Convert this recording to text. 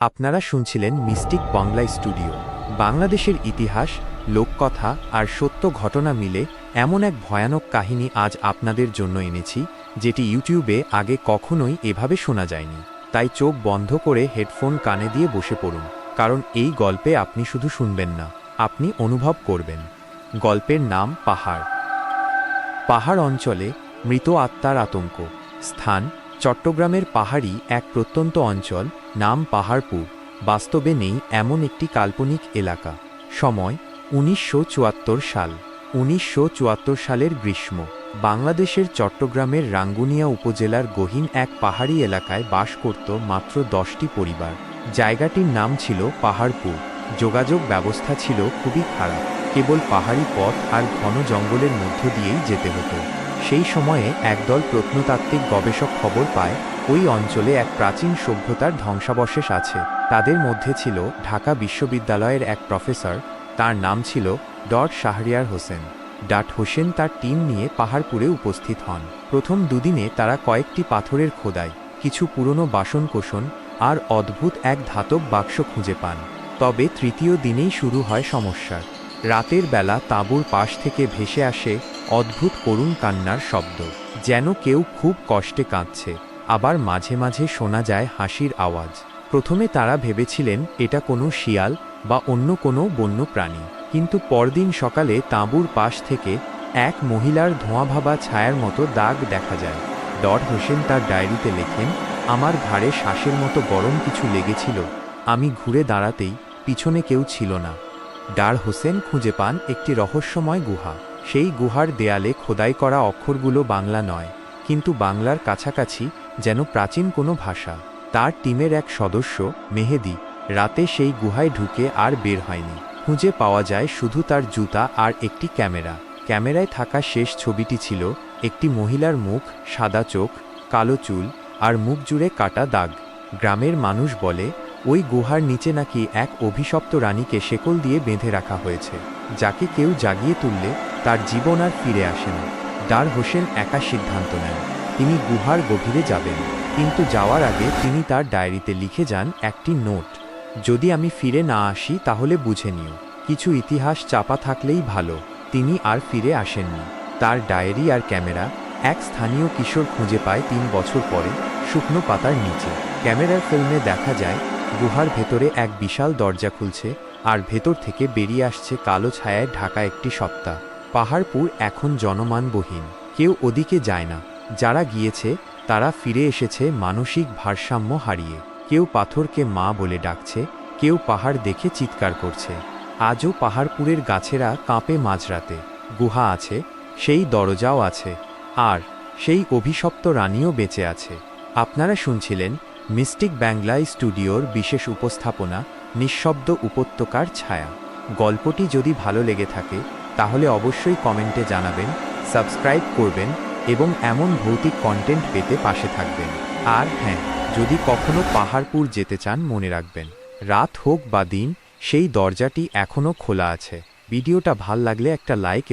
আপনারা শুনছিলেন mystic Bangla studio. বাংলাদেশের ইতিহাস, লোককথা আর সত্য ঘটনা মিলে এমন এক ভয়ানক কাহিনী আজ আপনাদের জন্য এনেছি, যেটি ইউটিউবে আগে কখনোই এভাবে শোনা যায়নি। তাই চোখ বন্ধ করে হেডফোন কানে দিয়ে বসে পড়ুন, কারণ এই গল্পে আপনি শুধু শুনবেন না, আপনি অনুভব করবেন। গল্পের নাম পাহাড়। পাহাড় অঞ্চলে মৃত আত্মার আতঙ্ক। স্থান চট্টগ্রামের পাহাড়ি এক প্রত্যন্ত অঞ্চল, নাম পাহাড়পুর। বাস্তবে নেই এমন একটি কাল্পনিক এলাকা। সময় 1974 সাল। 1974 সালের গ্রীষ্ম। বাংলাদেশের চট্টগ্রামের রাঙ্গুনিয়া উপজেলার গহীন এক পাহাড়ি এলাকায় বাস করত মাত্র 10টি পরিবার। জায়গাটির নাম ছিল পাহাড়পুর। যোগাযোগ ব্যবস্থা ছিল খুবই খারাপ, কেবল পাহাড়ি পথ আর ঘন জঙ্গলের মধ্য দিয়েই যেতে হতো। সেই সময়ে একদল প্রত্নতাত্ত্বিক গবেষক খবর পায় ওই অঞ্চলে এক প্রাচীন সভ্যতার ধ্বংসাবশেষ আছে। তাদের মধ্যে ছিল ঢাকা বিশ্ববিদ্যালয়ের এক প্রফেসর, তার নাম ছিল শাহরিয়ার হোসেন। হোসেন তার টিম নিয়ে পাহাড়পুরে উপস্থিত হন। প্রথম দুদিনে তারা কয়েকটি পাথরের খোদাই, কিছু পুরনো বাসনকোসন আর অদ্ভুত এক ধাতব বাক্স খুঁজে পান। তবে তৃতীয় দিনেই শুরু হয় সমস্যা। রাতের বেলা তাঁবুর পাশ থেকে ভেসে আসে অদ্ভুত করুণ কান্নার শব্দ, যেন কেউ খুব কষ্টে কাঁদছে। আবার মাঝে মাঝে শোনা যায় হাসির আওয়াজ। প্রথমে তারা ভেবেছিলেন এটা কোনো শিয়াল বা অন্য কোনো বন্য প্রাণী, কিন্তু পরদিন সকালে তাঁবুর পাশ থেকে এক মহিলার ধোঁয়াভাবা ছায়ার মতো দাগ দেখা যায়। হোসেন তার ডায়েরিতে লেখেন, আমার ঘাড়ে শ্বাসের মতো গরম কিছু লেগেছিল, আমি ঘুরে দাঁড়াতেই পিছনে কেউ ছিল না। হোসেন খুঁজে পান একটি রহস্যময় গুহা। সেই গুহার দেয়ালে খোদাই করা অক্ষরগুলো বাংলা নয়, কিন্তু বাংলার কাছাকাছি, যেন প্রাচীন কোনো ভাষা। তার টিমের এক সদস্য মেহেদি রাতে সেই গুহায় ঢুকে আর বের হয়নি। খুঁজে পাওয়া যায় শুধু তার জুতা আর একটি ক্যামেরা। ক্যামেরায় থাকা শেষ ছবিটি ছিল একটি মহিলার মুখ, সাদা চোখ, কালো চুল আর মুখ জুড়ে কাটা দাগ। গ্রামের মানুষ বলে ওই গুহার নিচে নাকি এক অভিশপ্ত রানীকে শেকল দিয়ে বেঁধে রাখা হয়েছে, যাকে কেউ জাগিয়ে তুললে তার জীবন আর ফিরে আসে না। হোসেন একা সিদ্ধান্ত নেন, তিনি গুহার গভীরে যাবেন, কিন্তু যাওয়ার আগে তিনি তার ডায়েরিতে লিখে যান একটি নোট, যদি আমি ফিরে না আসি তাহলে বুঝে নিও, কিছু ইতিহাস চাপা থাকলেই ভালো। তিনি আর ফিরে আসেননি। তার ডায়েরি আর ক্যামেরা এক স্থানীয় কিশোর খুঁজে পায় 3 বছর পরে, শুকনো পাতার নিচে। ক্যামেরার ফিল্মে দেখা যায় গুহার ভেতরে এক বিশাল দরজা খুলছে, আর ভেতর থেকে বেরিয়ে আসছে কালো ছায়ায় ঢাকা একটি সত্তা। পাহাড়পুর এখন জনমানবহীন, কেউ ওদিকে যায় না। যারা গিয়েছে তারা ফিরে এসেছে মানসিক ভারসাম্য হারিয়ে। কেউ পাথরকে মা বলে ডাকছে, কেউ পাহাড় দেখে চিৎকার করছে। আজও পাহাড়পুরের গাছেরা কাঁপে মাঝরাতে। গুহা আছে, সেই দরজাও আছে, আর সেই অভিশপ্ত রানীও বেঁচে আছে। আপনারা শুনছিলেন মিস্টিক বাংলা স্টুডিওর বিশেষ উপস্থাপনা নিঃশব্দ উপত্যকার ছায়া। গল্পটি যদি ভালো লেগে থাকে তাহলে অবশ্যই কমেন্টে জানাবেন, সাবস্ক্রাইব করবেন এবং এমন ভৌতিক কন্টেন্ট পেতে পাশে থাকবেন। আর হ্যাঁ, যদি কখনো পাহাড়পুর যেতে চান মনে রাখবেন, রাত হোক বা দিন, সেই দরজাটি এখনও খোলা আছে। ভিডিওটা ভাল লাগলে একটা লাইক